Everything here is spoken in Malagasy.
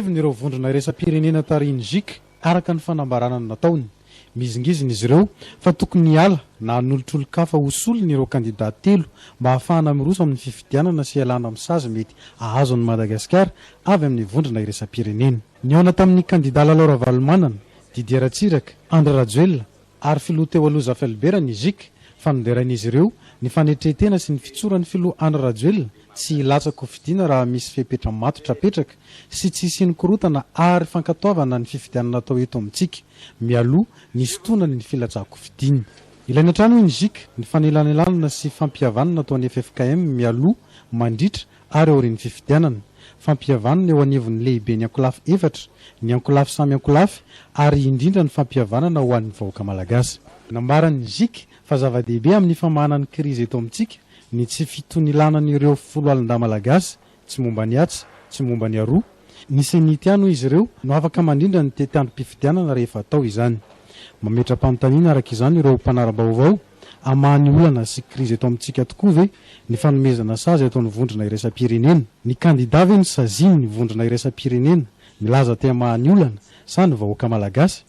Ireo vondrona iresa-pirenena tariny zik araka ny fanambarana ny nataony. Mizingizina izy ireo fa tokony hiala na hanolotrolo-kafa hosolony ireo kandida telo mba hahafahana miroso amin'ny fifidianana sy hialana amin'ny sazy mety ahazo ny Madagasikara avy amin'ny vondrona iresa-pirenena. Nihaona tamin'ny kandida Lalao Ravalomanana, Didier Ratsiraka, Andry Rajoelina ary filoha teo aloha Zafelbera ny zik fa noderain'izy ireo ny fanetretena sy ny fitsoran'ny filoha Andry Rajoelina tsy hilatsaka ho fidiana raha misy fepetra matotra petraka sy tsy hisiany korotana ary fankatoavana ny fifidianana atao eto amintsika mialoha ny sotonany ny filatsako fidiana. Ilaina hatrany hoy ny zik ny fanelanelanana sy fampihavanana ataon'ny FFKM mialoha mandritra ary aorian'ny fifidianana. Fampihavanana eo anivon'ny lehibe ny ankolafy efatra, ny ankolafy samy ankolafy ary indrindra ny fampihavanana ho an'ny vahoaka malagasy. Nambaran'ny zik fa zava-dehibe amin'ny famahanany krizy eto amintsika ny tsy fitonilanan'ireo folo alin-dahy malagasy, tsy momba ny atsy, tsy momba ny aroa. Ny senitiano izy ireo no afaka mandrindra ny tetandrom-pifidianana rehefa atao izany. Mametra-panontaniana araka izany ireo mpanaram-baovao amahany olana sy krizy eto amintsika tokoa ve ny fanomezana sazy ataon'ny vondrona iresa-pirenena. Ny kandida ve ny saziny ny vondrona iresa-pirenena milaza te amahany olana sa ny vahoaka malagasy?